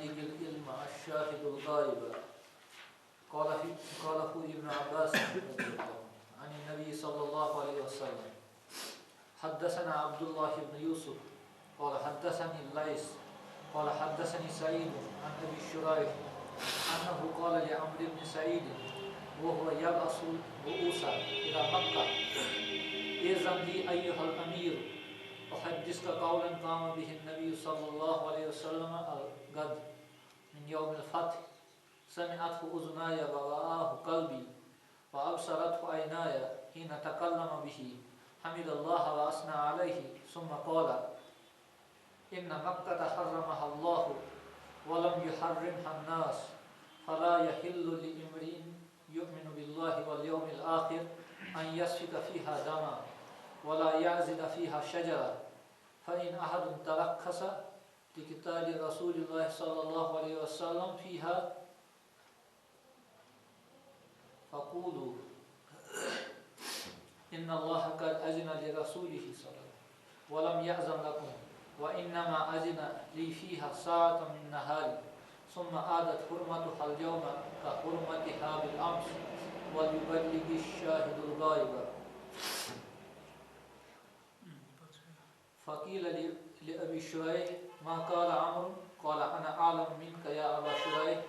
يبلغ العلم الشاهد الغائب قاله ابن عباس عن النبي صلى الله عليه وسلم. حدثنا عبد الله بن يوسف قال حدثني الليث قال حدثني سعيد عن أبي شريح أنه قال لعمرو بن سعيد وهو يبعث رؤوسا إلى مكة: إذن لي أيها الأمير أحدثك قولا قام به النبي صلى الله عليه وسلم الغد من يوم الفتح سمعته أذناي ورآه قلبي وأبصرته عيناي حين تكلم به حمد الله وأثنى عليه ثم قال: إن مكة حرمها الله ولم يحرمها الناس فلا يحل لامرئ يؤمن بالله واليوم الآخر أن يسفك فيها دما ولا يعزد فيها شجرة فإن أحد ترخص لقتال رسول الله صلى الله عليه وسلم فيها فقولوا إن الله قد أذن لرسوله صلى الله عليه وسلم ولم يأذن لكم وإنما أذن لي فيها ساعة من نهار ثم عادت حرمتها اليوم كحرمتها بالأمس وليبلغ الشاهد الغائب. فقيل لأبي شريح ما قال عمرو قال: أنا أعلم منك يا أبا شريح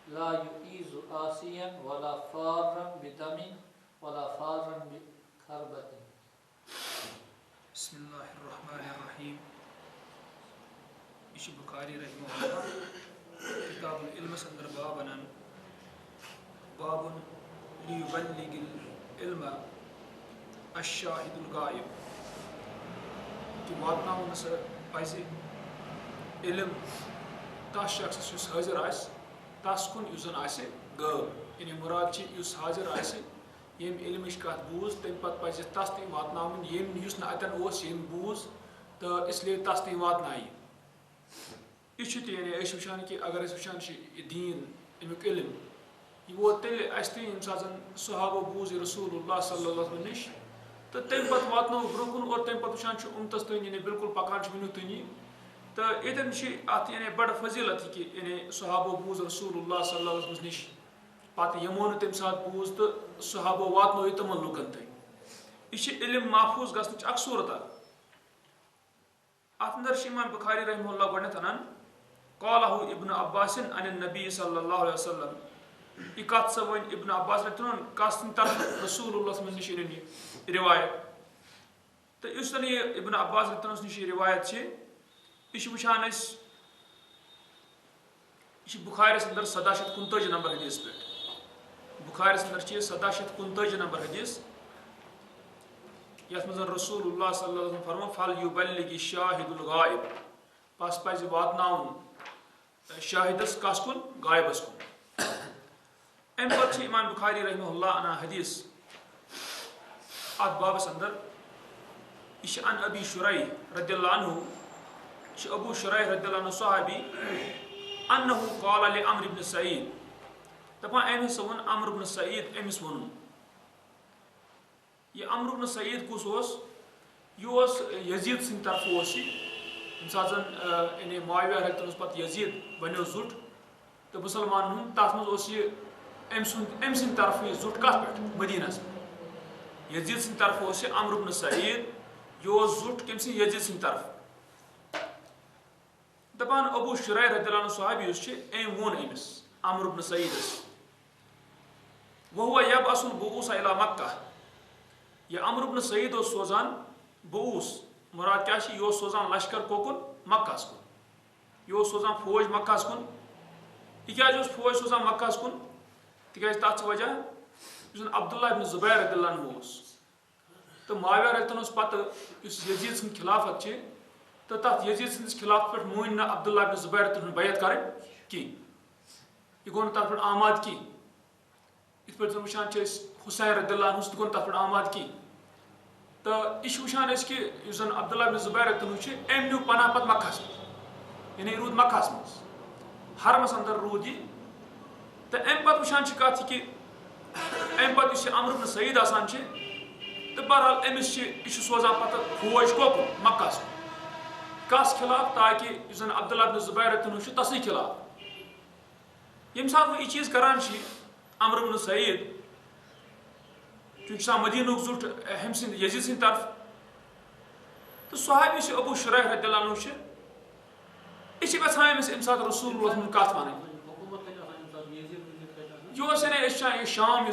لا يؤيز آسيا ولا فارا بدم ولا فارا بكربة. بسم الله الرحمن الرحيم. İşi Bukhari rahimahullah Kitab-ül İlm sandır babanan babun liyuballigil ilma ash-shahidul ghaib ki vatnaunsa payse ilim tas şahs yus hazır as tas kun yusan ase gab yani murad chi yus hazır ase yem ilmish kat buz tem pat payse tas ti vatnaun yem yus na atan os yem buz ta isliye tas ti vatnai İşte yani eşvişan ki agar eşvişan şey din emek ilim yivotel asti imsazan sahaba buz Rasulullah sallallahu aleyhi ve sellem ta tempat vatno brokun or tempat şan şu umtastın yani bilkul pakanç minutuni ta eden şey at yani bada fazilat ki yani sahaba buz Rasulullah sallallahu aleyhi ve sellem pat yamonu temsat buz ta sahaba vatno itamallukan tay İşte ilim mahfuz gasnıç aksurata Atndar İmam Bukhari rahimahullah gönetanan قاله ابن عباس عن النبي صلى الله عليه وسلم İkat savun İbn Abbas radhiyallahu anh kastin taraf Resulullah sallallahu aleyhi ve sellem rivayet. तो इसलिए इब्न अब्बास की रिवायत है यह वुचान बुखारी अंदर 759 नंबर हदीस पे बुखारी अंदर 759 नंबर हदीस यथ मज रसूलुल्लाह सल्लल्लाहु अलैहि वसल्लम फरमा फल युबल्लिगि शाहिदुल गायब पास पज वातनाउन शाहिदस कस कुन गायबस कुन अम पत इमाम बुखारी रहमहुल्लाह अना हदीस अत बाबस अंदर इश अन अबी शुरैह रदियल्लाहु अन्हु इश अबू शुरैह रदियल्लाहु अन्हु सहाबी अन्नहु क़ाल लि अम्र इब्न सईद दपान अमिस वन अम्र इब्न सईद अमिस वन ये अम्र इब्न सईद कुस ओस यजीद सिंह तरफ ओस साजन यानी मुआविया रतनस पत यजीद बनो जुट तो मुसलमान हुन तथ मज ओस ये अम सिंह तरफ ये जुट कत पे मदीनस यजीद सिंह तरफ ओस अम्र इब्न सईद यो जुट कम यजीद सिंह तरफ दपान अबू शुरैह रदियल्लाहु अन्हु सहाबी अम वोन अमिस अम्र इब्न सईदस वहुव यबअसुल बुऊस इला मक्का ये अम्र इब्न सईद सोजान बुऊस मुराद क्या यो सोजान लश्कर कोकुन मक्कास कुन यो सोजान फौज मक्कास कुन यह फौज सोजान मक्कास कुन तिकाज तथ वजह अब्दुल्लाह इब्न जुबैर रदियल्लाहु अन्हु तो मुआविया रतनस पत यजीद सिंह खिलाफत तो तथ यजीद सिंदिस खिलाफत पे मोन ना अब्दुल्लाह इब्न जुबैर तुन बैत कर यह गो तथ पे आमाद की इत पे वुचान हुसैन रदियल्लाहु अन्हु गो तथ पे आमाद की तो यह वुचान कि अब्दुल्लाह इब्न जुबैर तुन अम न्यू पना पत मक्कास यानी रूद मक्कास मज हरमस अंदर रूद यह तो अम पे वुचान कत कि अम पे अम्र इब्न सईद आसान तो बहरहाल अमिस यह सोजान पत फौज कोकुन मक्कास कस खिलाफ ताकि अब्दुल्लाह इब्न जुबैर तुन तसी खिलाफ यम सात वो चीज करान अमर इब्न सईद चूंकि मदीनुक जुट हम सिंध यजीद सिंध तरफ तो सहाबी से अबू शुरैह रदियल्लाहु अन्हु यम सात रसूलुल्लाह कत वन यह शाम यम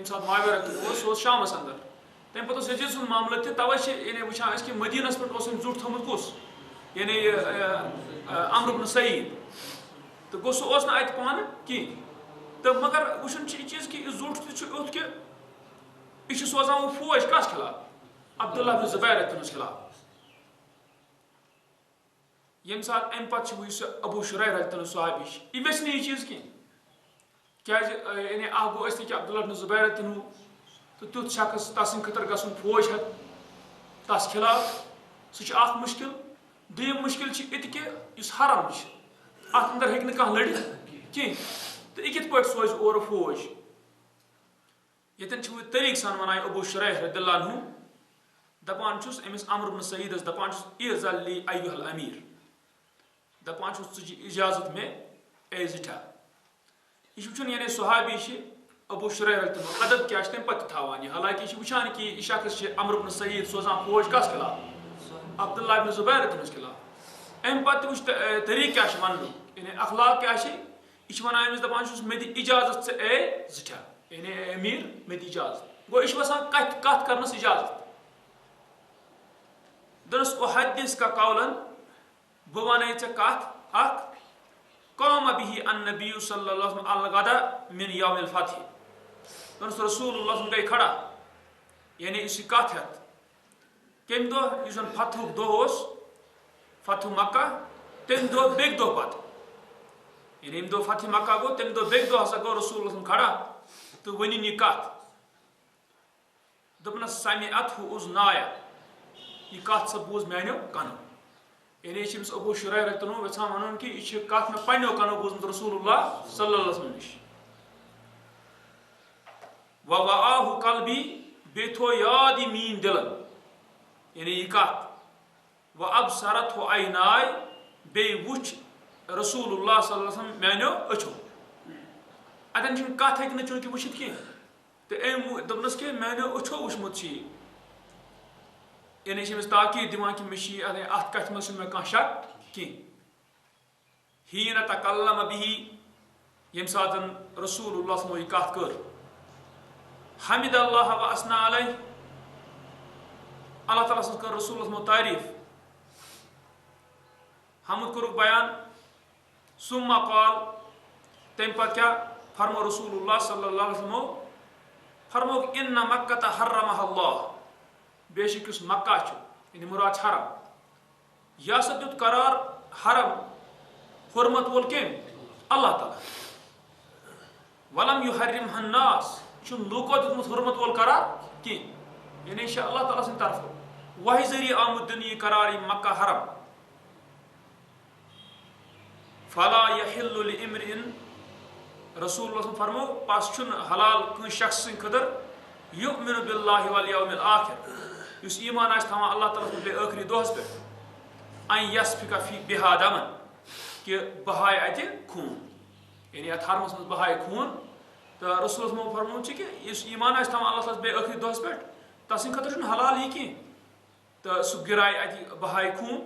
सात माविया सह शामस अंदर तम पे यजीद सुंद मामल तवे वुचान कि मदीनस पे जुट थोमुत कुस यानी अमर इब्न सईद तो गो सह अत पान कि तो मगर वुचन चीज कि जुट तुथ कि यह सोजान वो फौज कस खिलाफ अब्दुल्लाह बिन ज़ुबैर खिलाफ यम सात अम पे अबू शुरैह रदियल्लाहु सहाबी यह वेस यह चीज क्या यानी गो अब्दुल्लाह बिन ज़ुबैर तो तुथ शख्स तस खतर गसन फौज हेत तस खिलाफ सह मुश्किल दोम मुश्किल ये कि हरम अत अंदर हे कह लड़ित कह तो यह कित सोज और फौज ये तरीक सान वन अबू शुरैह रदियल्लाहु अन्हु दपान अमिस अमर इब्न सईदस दपान इज़न ली अय्युहल अमीर दपान इजाजत में ए जिठा यह वुचन यानी सहाबी अबू शुरैह रदियल्लाहु अन्हु अदब क्या तम पे थावान हालांकि यह वुचान कि यह शख्स अमर इब्न सईद सोजान फौज कस खिलाफ अब्दुल्लाह बिन ज़ुबैर खिलाफ अम पे वुच तरीक क्या वन यानी अखलाक क्या यह वन अमिस दपान मे दि इजाजत ए जिठा यानी अमीर मे दी इजाजत गो यह वसान कत करनस इजाजत दनस उहद्दिस का कौलन बह वन कत काम बिही अन्नबी सल्लल्लाहु अलैहि वसल्लम अलगदा मिन यौमिल फतह दनस रसूलुल्लाह गई खड़ा यानी इस कत हेत कम दो जन फतहुक दो फतह मक्का तम दो बेग दो पत यानी यम दो फतह मक्का गो तम दो बेग दो हसा गो रसूलुल्लाह खड़ा तो वन यह कत दपनस समिअतहु उज़नाया यह कत सा बूज मानो कनो यानी अबू शुरैह रदियल्लाहु अन्हु यछान वन कि यह कत मे पन्नो कनो बूजमत रसूलुल्लाह सल्लल्लाहु अलैहि वसल्लम निश वआहु कल्बी बे थो याद मीन दिलन यानी यह कत व अबसरतहु अयनाय बे वुच रसूलुल्लाह सल्लल्लाहु अलैहि वसल्लम मानो अछो अतन कत हे चूंकि वुचित कह तो दपनस कि मानो अछो वुचमुत यानी ताकीद दिवान कि मे अत कथ मे कह शक कह हीन तकल्लम बिही यम सात रसूलुल्लाह यह कथ कर हमिद अल्लाह व असना अलैह अल्लाह ताला कर रसूलुल्लाह तारीफ हमद कोरुक बयान सुम्मा काल तम पे क्या फरमो रसूलुल्लाह सल्लल्लाहु अलैहि वसल्लम फरमो इन्न मक्का हर्रमह अल्लाह बेशक उस मक्का यानी मुराद हरम यह दुत करार हरम हुर्मत वोल कम अल्लाह ताला वलम युहर्रिमहा अन्नास लूको दुत हुर्मत वोल करार कह यानी अल्लाह ताला सद तरफ वही जरिए आमुद दिन यह करार मक्का हरम फला यहिल्लु लिइम्रिइन रसूलुल्लाह फरमो पास हलाल कह शख्स खतर युमिनु बिल्लाहि वल यौमिल आखिर उस ईमान थवान अल्लाह ताला पे आखिरी दोहस पे अन यस्फिका फी बिहा दमन कि बहाय अत खून यानी अत हरमस मज बहाय खून तो रसूल फरमो कि इस ईमान थवान अल्लाह ताला पे आखिरी दोहस पे तस खतर हलाल यह कह तो सह गिराय अत बहाय खून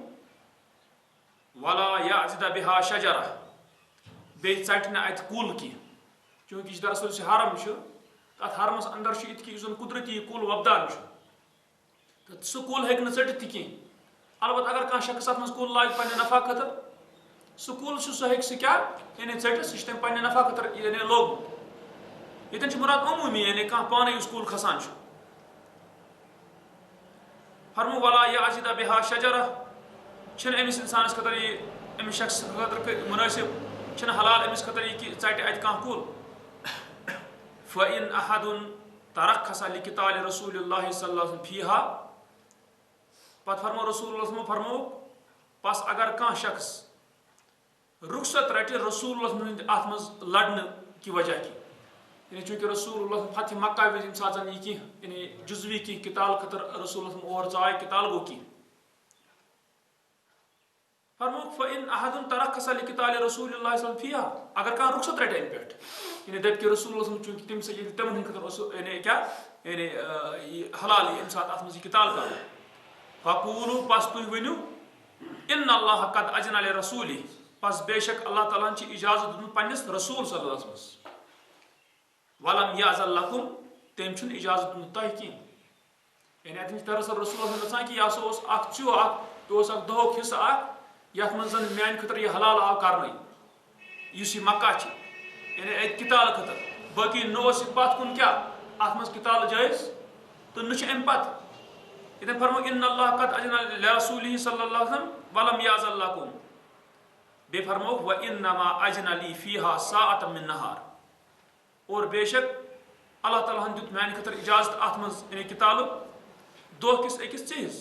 वला याजिदा बिहा शजरा बे चट न अत कुल कह चूंकि दरअसल हरम तथ हरमस अंदर इत कि कुदरती कुल वपदान तो सह कुल हे चटित कह अलबत् अगर कह शख्स अत मज कुल लाग पे नफा खतर सह कुल सह हे क्या यानी चटित सह तम पे नफा खतर यानी लोगमुत ये मुराद अमूमी यानी कह पाने उस कुल खसान फरमो वला याजिदा बिहा शजरा अमिस इंसानस खतर यह अमिस शख्स खतर मुनासिब हलाल अमिस खतर यह कि चट अत कह कुल फ़इन अहदुन तरक्खस लिक़िताल रसूलुल्लाह सल्लल्लाहु अलैहि वसल्लम फ़ीहा पत फरमो रसूलुल्लाह फरमो पस अगर कह शख्स रुखसत रटे रसूलुल्लाह अत मज लड़ने की वजह की यानी चूंकि रसूलुल्लाह फतह मक्का विज यम सात यह कह यानी जुज़वी कह किताल खतर रसूलुल्लाह और चाय किताल गो कह फरमोक फ़इन अहदुन तरक्कस लिकिताल रसूलुल्लाह सल्लल्लाहु अलैहि वसल्लम अगर कहाँ रुखसत रटे अमि पे यानी दप कि रसूल चूंकि तम से तमन खतर यानी क्या यानी हलाल अमि सात अत मज किताल कर फ़क़ूलू बस तुम वनु इन्न अल्लाह कद अज़न लि रसूली बस बेशक अल्लाह ताला ने इजाजत दुन पन्निस रसूल सल्लल्लाहु अलैहि वसल्लम वलम याज़न लकुम तम छुन इजाजत दुन तह कहीं यानी अतम दरअसल रसूल गसान कि यह सो चो यह दहोक हिस्सा यथ मन जन मान खतर यह हलाल आव कर मक्का यानी किताल खतर बाकी नोस पत कुन क्या अत मज किताल जायज तो न पत इतन फरमो इन अल्लाह कद अज़न लिरसूलिही सल्लल्लाहु अलैहि वसल्लम वलम याज़न लकुम बे फरमो व इन्नमा अज़न ली फीहा साअतम मिन नहार और बेशक अल्लाह ताला हन दुत मान खतर इजाजत अत मज यानी किताल दो किस अकिस चीज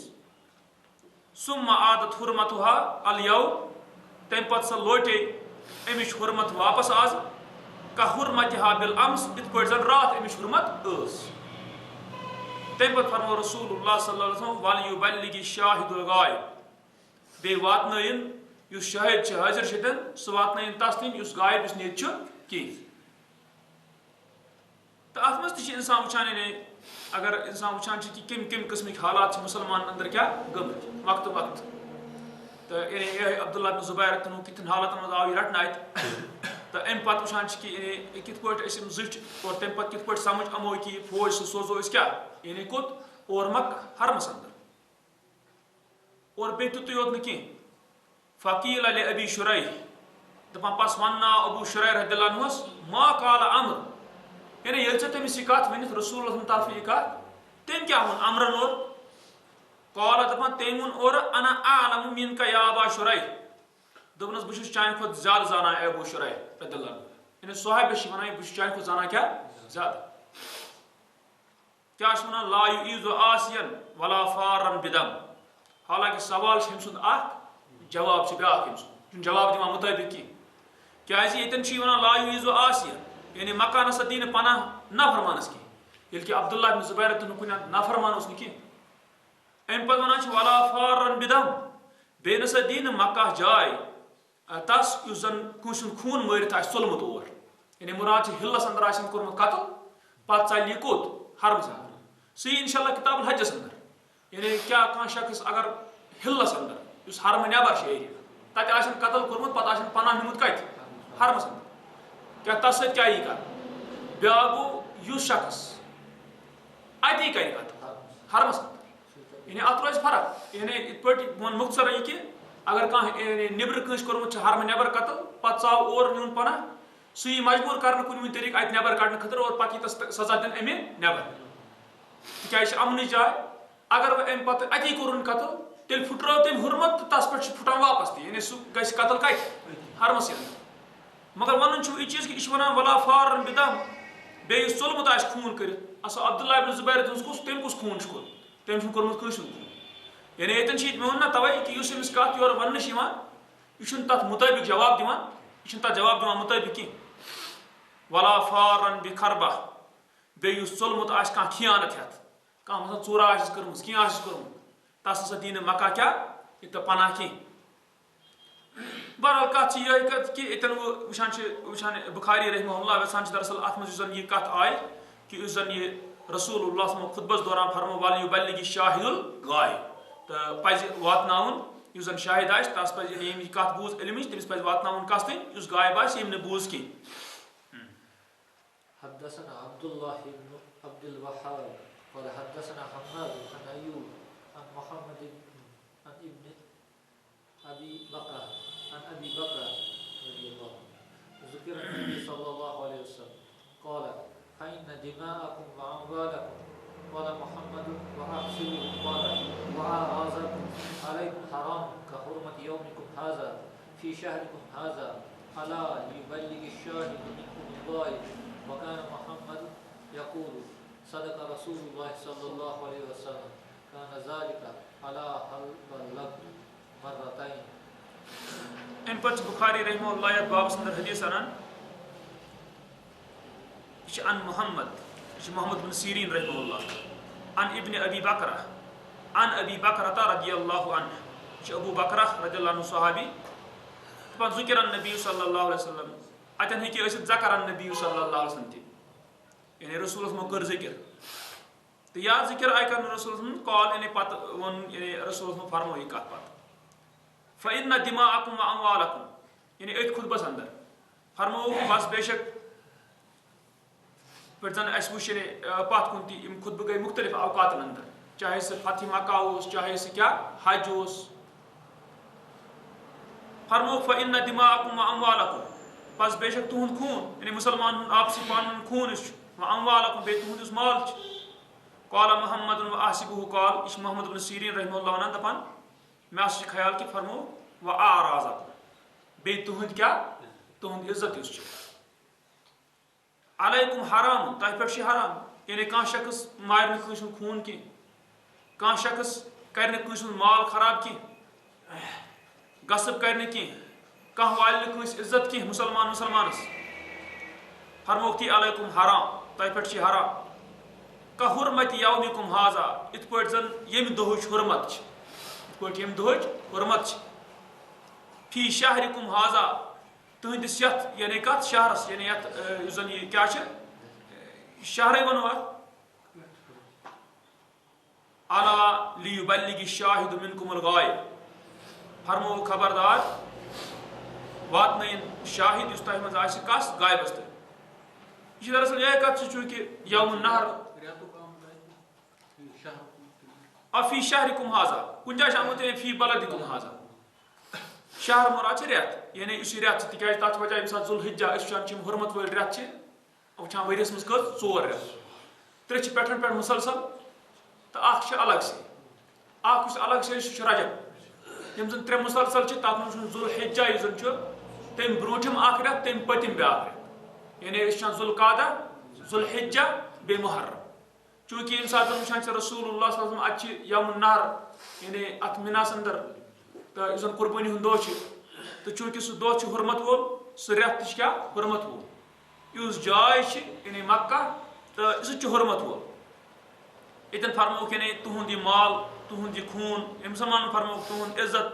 सुम्मा आदत हुरमतुहा अलयौम तम पत सा लोटे अमिश हुरमत वापस आज का हुरमतहा बिल अम्स इत पट जन रात अमिश हुरमत तम पत फरमो रसूलुल्लाह सल्लल्लाहु अलैहि वसल्लम वल युबल्लिगि शाहिदुल गायब बे वातनयन युस शाहिद छ हाजिर छतन सु वातनयन तस्लीम युस गायब युस नेत छ की तो अत मज त इंसान वुचान ने अगर इंसान वुचान कि कम कम किस्म हालात मुसलमान अंदर क्या गमत वक्त वक्त तो यानी अब्दुल्ला बिन जुबैर तन कितन हालात मज आव रटन अत तो अम पत वुचान कि कित पट जुट और तम पत कित पट समझ अमो कि फौज सोजो क्या यानी कुत और मक्का हरमस अंदर और बे तुत योत न कह फ़क़ील अली अबी शुरै दपान पस वन्ना अबू शुरै रदियल्लाहु अन्हु मा काल अम्र यानी ये तमिस यह कत वन रसूल तरफ यह कत तम क्या वो अमरन और कौल दपान तम वो और अना आलम मिनका या अबा शुरै दोपनस बहुत चान खुद ज्यादा जाना अबू शुरै रदियल्लाहु अन्हु यानी साहिब वन बहुत चान खुद जाना क्या ज्यादा क्या वन ला युईज़ु आसियन वला फारन बिदम हालांकि सवाल हम सुन जवाब ब्या जवाब दिवान मुताबिक क्या ये वन ला युईज़ु आसियन यानी मक्का नसा दी पनाह नाफरमानस की कि अब्दुल्ला बिन जुबैर तुन कुन नाफरमान कह अम पे वन वला फारन बिदम बे नसा दी मक्का जाय तस उस जन कुछ खून मारित चोलमुत और यानी मुराद हिलस अंदर कोर्मुत कतल पत चल यह कोत हरमस अंदर सी इंशाल्लाह किताब हजस अंदर यानी क्या कह शख्स अगर हिलस अंदर उस हरम नबर एरिया तत कतल कोर्मुत पत पनाह निमुत कत हरमस अंदर क्या तस क्या यह कर ब्या गो युस शख्स अति कर कतल हरमस अंदर यानी अत रोज फर्क यानी इत पे वन मुख्तर यह कि अगर कह निबर कस कोर्मुत हरम नबर कतल पत चाव और नुन पनाह सु मजबूर कर कुन तरीक अत नबर कड़ने खतर और पत सजा दिन अमे नबर क्या अमन जाय अगर वह अम पे अति कोर कतल तेल फुट्रो तम हुरमत तस पे फुटान वापस तह यानी सह ग कतल कत हरमस अंदर मगर वन यह चीज कि वन वला फारन बिदम बे चोलमुत खून कर अब्दुल्ला बिन जुबैर तम कुस खून कोर तम कोर्मुत कस खून यानी ये मे वो तवे कि अमिस कत योर वन यह तथ मुताबिक जवाब दिवान यह तथ जवाब दिवान मुताबिक कह वला फारन बिखरबा बे चोलमुत कह खियानत हेत कह मतलब चूरा कर्म कह कर्मुत तस हसा दी मक्का क्या तो पनाह कह बहरहाल कत यह कत कि इतन वुचान बुखारी रहमहुल्लाह वसान दरअसल अत मज यह कत आय कि उस जन यह रसूलुल्लाह खुतबस दौरान फरमो वल युबल्लिगि शाहिदुल गायब तो पज वातनाउन युस जन शाहिद आस तस पज यम कत बूज इल्मिच तमिस पज वातनाउन कस तन युस गायब आस यम न बूज कह हदसना अब्दुल्लाह इब्न अब्दुल वहाब और हदसना हम्माद अन अय्यूब अन मुहम्मद अन इब्न अबी बकर रज़ियल्लाहु ज़िक्र नबी सल्लल्लाहु अलैहि वसल्लम क़ाल फ़इन्न दिमाअकुम व अमवालकुम क़ाल मुहम्मद व अहसिबु क़ाल व आज़ाकुम अलैकुम हराम का हुरमत यौमिकुम हाज़ा फ़ी शहरिकुम हाज़ा अला युबल्लिगि शाहिदु मिनकुम गायब व कान मुहम्मद यक़ूलु सदक़ रसूलुल्लाह सल्लल्लाहु अलैहि वसल्लम कान ज़ालिका अला हल बल्लग मर्रतैन इन पर बुखारी रहमहुल्लाह बाब अंदर हदीस अनान अन मोहम्मद बिन सीरीन रहमहुल्लाह अन इब्न अबी बकरा रदियल्लाहु अन्हु अबू बकरा रज़ियल्लाहु अन्हु सहाबी दपान ज़ुकिर नबी सल्लल्लाहु अलैहि वसल्लम अतन हेकि आसित ज़कर नबी सल्लल्लाहु अलैहि वसल्लम यानी रसूलस मो कर ज़िक्र तो या ज़िक्र आय कर रसूलस मो कॉल यानी पत वन यानी रसूलस मो फरमो यह कत पत फ़इन्न दिमाअकुम व अमवालकुम यानी अथ खुतबस अंदर फरमो बस बेशक पे जन अस वुच पत कुन ती खुतब गई मुख्तलिफ अवकातन अंदर चाहे सह फतह मक्का चाहे सह क्या हज फरमो फ़इन्न दिमाअकुम व अमवालकुम बस बेशक तुहद खून यानी मुसलमान आपसी पान खून व अमवालकुम बे तुहद माल कौल मोहम्मद व आसिबुहु कौल यह मोहम्मद इब्न सीरीन रहमहुल्लाह वन दपान मे ख्याल कि फरमो व आराज़कुम बे तुहद क्या तुहद इज्जत अलैकुम हराम तह पे हराम यानी कह शख्स मार कंस खून की कह शख्स कर कंस माल खराब की गसब कर कह वाल कंस इज्जत की मुसलमानस फरमोक ती अलैकुम हराम तह पे हराम का हुरमत यौमिकुम हाजा इत पे जन यम दोहच हुरमत यम दोहच हुरमत फी शहरिकुम हाजा तुहदिस यथ यानी कत शहरस यानी यथ जन यह क्या शहर वनो अला लियुबल्लिगि शाहिदु मिनकुमुल गायब फरमो खबरदार वातन शाहिद इस तह मज कस गायबस तक यह दरअसल यह कत चूंकि यौम नहर फी शहरिकुम हाजा कुन जाय आमुत फी बलदिकुम हाजा शहर मुराद रेत यानी इस रेत तिकाज तथ वजह यम सात जुलहिज्जा हुरमत वल रेत वुचान वरियस मज कत 4 रेत त्रे पेठन पे मुसलसल तो अलग से अलग से रजब यम जन 3 मुसलसल तथ मज जुलहिज्जा तम ब्रोठम रेत तम पतिम ब्याक रेत यानी जुलकादा जुलहिज्जा बे मुहर्रम चूंकि यम सात वुचान रसूलुल्लाह सल्लल्लाहु अलैहि वसल्लम अत यौम नहर यानी अत मिनास अंदर तो जन कुर्बानी हूं दह तो चूंकि सह दह हुरमत वोल सह रेत क्या हुरमत वोल युस जाय यानी मक्का तो सह हुरमत वोल इतन फरमोक यानी तुहद यह माल तुहद यह खून मुसलमान फरमोक तुहद इज्जत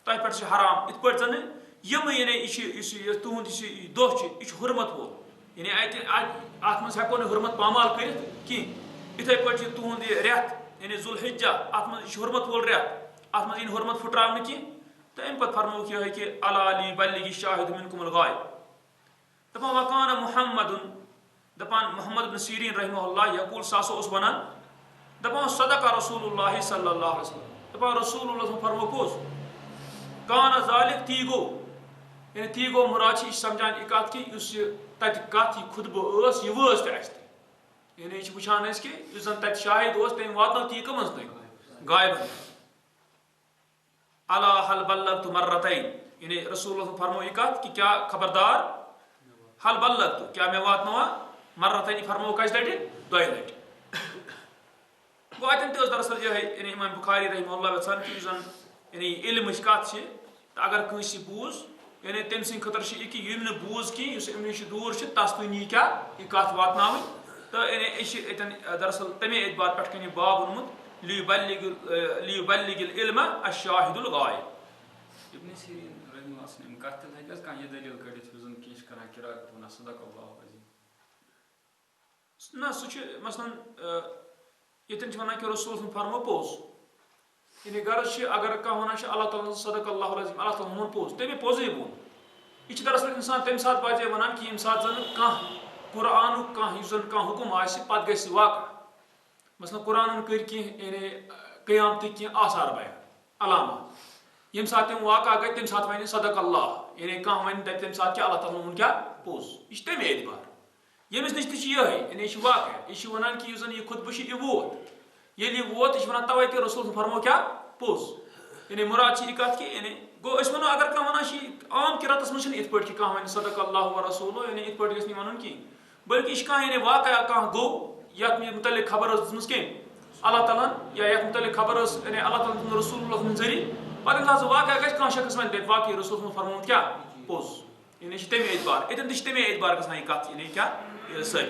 तह पे हराम इत पे जन यम यानी तुहद दह यह हुरमत वोल यानी अत मज हेको हुरमत पामाल कर इथे पे तुहद यह रेत यानी जुलहिज्जा अत मज हुरमत वोल रेत अत मज हुरमत फुट्राव की तो अम पे फरमोक यह कि अला लियुबल्लिगि शाहिदु मिनकुमुल गायब दपान वकान मुहम्मद दपान मोहम्मद इब्न सीरीन रहमहुल्लाह यकूल सासो वनान दपान सदक रसूलुल्लाह सल्लल्लाहु अलैहि वसल्लम दपान रसूलुल्लाह फरमो पोज कान ज़ालिक ती गो यानी ती गो मुराद समझान यह कत कि तत कत यह खुतबह यह वज यानी यह वुचान कि जन तत शाहिद तम वातो ती कम गायब अला हल बल्लगतु मर्रतैन यानी रसूलुल्लाह फरमो यह कत कि क्या खबरदार हल बल्लगतु क्या मैं वातनवा मर्रतैन फरमो कस लटि 2 लटि गो अतन दरअसल यह यानी इमाम बुखारी रहमहुल्लाह वसान कि जन यानी इल्म कत अगर कंस बूज यानी तम सद खतर कि यम न बूज कि अमिश दूर तस तुम यह क्या यह कत वातनाव तो यानी दरअसल तमे एतबार पे बाब वोनमुत लियुबल्लिगिल इल्म अश्शाहिदुल गायब इब्न सीरीन रहमहुल्लाह कत हेकस कह दलील कड़ित जन किश करा किरात वन सदक़ल्लाहु अज़ीम ना सह मसलन यतन वन कि रसूल फरमो पोज यानी गर्ज अगर कह वन अल्लाह ताला सदक़ल्लाहु अज़ीम अल्लाह ताला वोन पोज तमे पोजे वोन यह दरअसल इंसान तम सात बाजे वन कि यम सात जन कह कुरान कह हुकुम पत गस वाक़ मसलन कुरान कर यानी क़यामत की आसार बयान अलामत यम सात तम वाक़ गई तम सात वन सदक़ल्लाह यानी कह वन तम सात कि अल्लाह ताला वोन क्या पोज यह तमे एतबार यमिस नश यानी यह वाक़ यह वन कि जन यह खुतबह यह वोत ये वोत यह वन तवे कि रसूल फरमो क्या पोज यानी मुराद यह कत कि यानी गो वो अगर कह वन आम किरातस मज इत पे कह वन सदक़ल्लाहु व रसूलुहु यानी इत पे गस वन कह बल्कि यह कह यानी वाक़ कह गो यत मुतल्लिक़ खबर दिस कम अल्लाह ताला या यत मुतल्लिक़ खबर यानी अल्लाह ताला रसूलुल्लाह जरिए पे वाक़ गस कह शख्स वन वाक़ रसूल फरमो क्या पोज यानी तमे एतबार इतन तमे एतबार गसान यह कत यानी क्या सही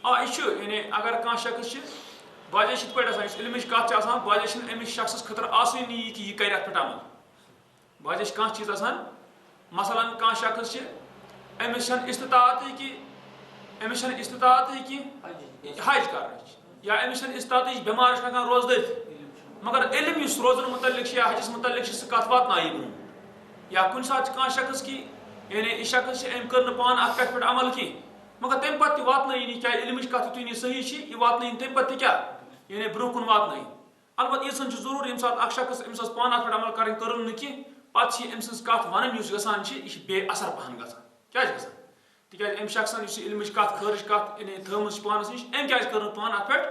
यानी अगर कह शख्स बाजे पे इलमिश कत बाजे अमिस शख्स खतर आसनी कि यह कर पे अमल बाजे कह चीज मसलन कह शख्स अमिस इस्तात कि हज कर या अमिस इस्तात बेमार रोज मगर इलम रोजन मुतलिक या हजस मुतलिक सह कत वातन ब्रोह या कुछ सात कह शख्स कि यानी यह शख्स कर पान अत पे अमल की मगर तम पे वातन क्या इलमिश कत यु सही यह वातन तम पे क्या यानी ब्रोह कुन वातन अलबत् यीसन जरूर ये सात शख्स अमिस पान अत पे अमल कर कि पे अम सज कत वन यह बे असर पहन क्या तिक अम शख्सन इलमिश कत खर्च कत यानी थमस पानस नश अम क्या कर पान अत पे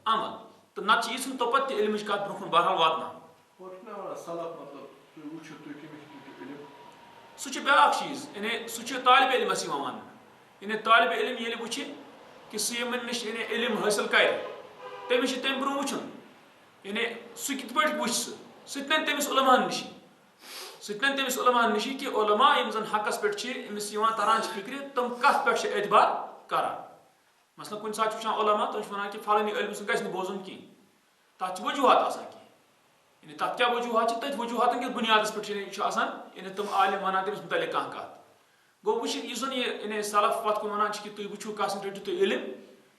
अमल तो नत यी तोपत इलमिश कत ब्रोह कुन बहरहाल वातना सह ब्या चीज यानी सह तालिब इलमस वन यानी तालिब इलम ये वो कि सह यमन नश यानी इलम हासिल कर तमिस तम ब्रोह वुन यानी सह कित पे वो सह तमिस उलमान नश तमिस उलमान नश कि उलमा यम जन हकस पे अमिस तरान फिक्र तम कत पे एतबार करान मसलन कुछ सात वुचान उलमा तम वन कि फलानी इलम सह गि बोजन कहीं तथ वजूहत यानी तथ क्या वजूहत तथ वजूहतन कि बुनियाद पे यानी तुम आलिम वन तमिस मुतलिक कह कत गो वो जन यानी सलफ पत कुन वन कि तुम वो कस रटो तुम इलम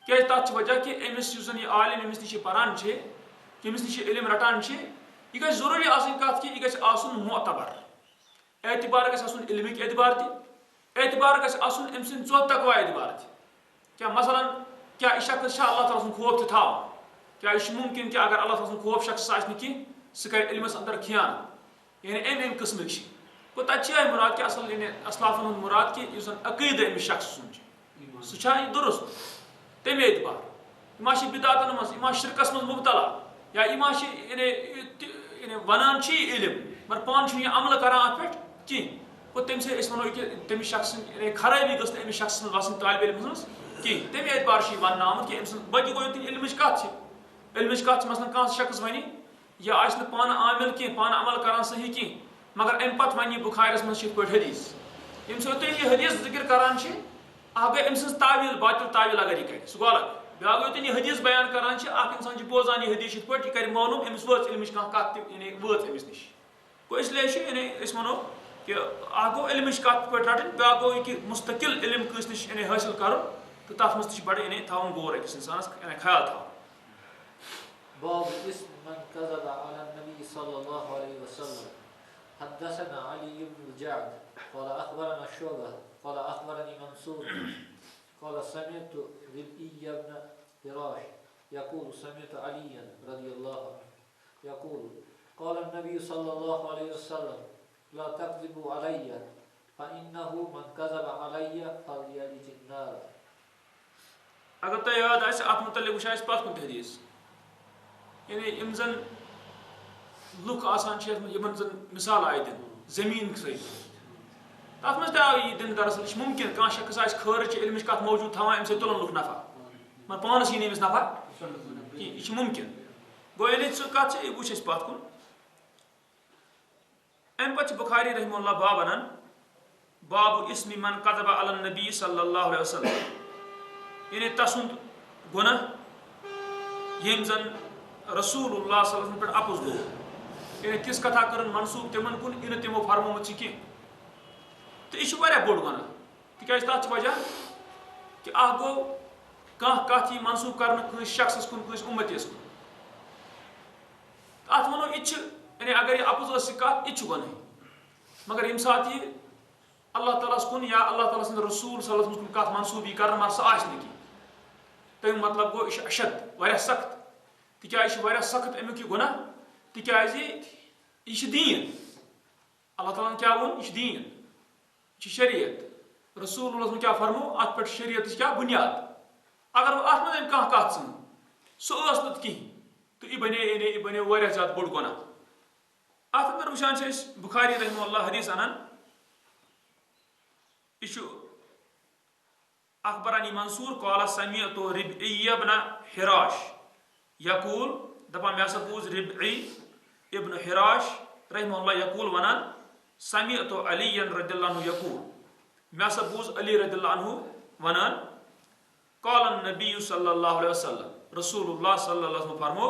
क्या तथ वजह कि अमिस यह आलिम अमिस नश पान अमिस नश इलम रटान यह गि जरूरी कत कि यह गि मोतबर एतबार गि इलमिक एतबार एतबार गि अम सो तकवा एतबार क्या मसलन क्या यह शख्स अल्लाह ताला खौफ तो क्या यह मुमकिन कि अगर अल्लाह ताला खौफ शख्स सह कर इलमस अंदर खियान यानी अम किस्म गो तह मुराद कि असल यानी असलाफन मुराद कि अकीद अमिस शख्स सह दुरुस्त तमे एतबार यह बिदातन मह शिरकस मज मुबतला या यह यानी वनान इलम मगर पान यह अमल कर अत पे कह गो तम वो कि तमिस शख्स खराबी गई अमिस शख्स वसन तालिब इलम कह तमे एतबार वन आमुत कि बल्कि गो इलमिश कत मसलन कह शख्स वन यह आज पान आमिल कह पान अमल कर सही कह मगर अम पे वन बुखारस मज पे हदीस यम सो तुम यह हदीस जिक्र करान अ गई अम तावील बातिल तावील अगर यह कर सह गो अलग ब्या गो तुम यह हदीस बयान करान इंसान बोजान यह हदीस पे यह कर मालूम अमिस वच इलमिश कह कत यानी वच अमिस नश गो इसलिए यानी वो कि गो इलमिश कत पे रटन ब्या गो कि मुस्तकिल इलम कस नश यानी हासिल कर तो तथ मज बड़ यानी थवन गौर अकिस इंसानस ख्याल थवन बाब इस्म मन कज़ब अला नबी सल्लल्लाहु अलैहि वसल्लम हद्दसना अली इब्न जअद क़ाल अख़बरना शुअबा क़ाल अख़बरनी मंसूर क़ाल समिअतु रिबई इब्न हिराश यक़ूल समिअतु अलिय्यन रज़ियल्लाहु अन्हु यक़ूल क़ाल नबी सल्लल्लाहु अलैहि वसल्लम ला तक़ज़िबू अलय्या फ़इन्नहु मन कज़ब अलय्या फ़लियलिजिन नार। अगर तुम याद अत मुतलिक वो पत कुन हदीस यानी यम जन लुक आसान यमन जन मिसाल आय दिन जमीन तथ मज आव यह दिन दरअसल यह मुमकिन कह शख्स आज खर्च इलमिश कत मौजूद थवान अम तुलन लुक नफा मगर पानस यी अमिस नफा यह मुमकिन गो ये कत वो पत कुन अम पे बुखारी रहमहुल्लाह बाब अनान बाब इस्मि मन कज़ब अला नबी सल्लल्लाहु अलैहि वसल्लम यानी तसुंद गुनाह यम जन रसूलुल्लाह सल्लल्लाहु अलैहि वसल्लम पे अपुज गो यानी किस कथा कर मनसूब तिमन कुन इन तमो फरमोमुत कह तो यह बोड़ गुनाह तिक तथ वजह कि गो कह कत यह मनसूब कर शख्स कुन उम्मतीस कुन अत वो यह यानी अगर यह अपुज कत यह गुनाह मगर यम सात यह अल्लाह ताला कुन या अल्लाह ताला सद रसूल सल्लल्लाहु अलैहि वसल्लम कत मनसूब कर मगर सह कह तम मतलब गो यह अशद वारिया सख्त तिक सख्त अमुक यह गुनाह तिक यह दीन अल्लाह ताला क्या वो यह दीन यह शरीयत रसूल क्या फरमो अत पे शरीयत क्या बुनियाद अगर अत मज कह कत सन सह कह तो यह बने वारिया ज्यादा बोड़ गुनाह अत अंदर वुचान बुखारी रहमहुल्लाह हदीस अनान यह अख़बरनी मंसूर क़ाल समिअतु रिबई इब्न हिराश यक़ूल दपान मे हसा बूज रिबई इब्न हिराश रहमहुल्लाह यक़ूल वनान समिअतु अलिय्यन रज़ियल्लाहु अन्हु यक़ूल मे हसा बूज अली रज़ियल्लाहु अन्हु वनान क़ाल नबी सल्लल्लाहु अलैहि वसल्लम रसूलुल्लाह सल्लल्लाहु अलैहि वसल्लम फरमो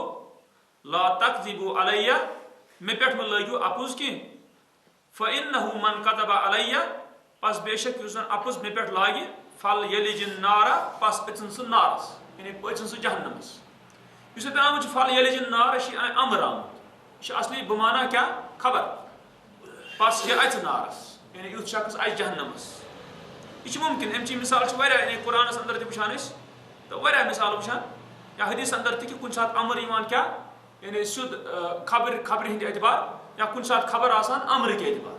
ला तकज़िबू अलैया मे पेठ में लगियो अपुज की फ़इन्नहु मन कज़ब अलैया पस बेशक युस अपुज मे पेठ लागे फल यलिजिन नारा पस अचन सु नारस यानी अचन सु जहन्नमस युस आम फल यलिजिन नार यह अमर आमुत असली बमाना क्या खबर पस यह अच नारस यानी युथ शख्स अच जहन्नमस यह मुमकिन अमची मिसाल यानी कुरानस अंदर तुछान तो वह मिसाल वुचान या हदीस अंदर कि कुछ सात अमर क्या यानी सुद खबर हिंद एतबार या कुछ सात खबर आसान अमर के एतबार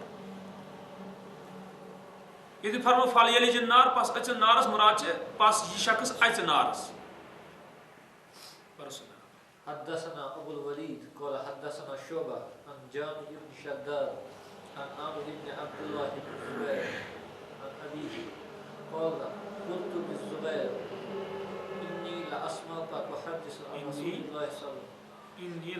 यदि फरमो फल यलिजिन नार पस अच नारस मुराद पस यह शख्स अच नारस حدثنا أبو الوليد قال حدثنا شعبة عن جابر بن شداد عن عمرو بن عبد الله بن الزبير عن أبيه قال قلت للزبير إني لأسمعك تحدث عن رسول الله صلى الله عليه وسلم إني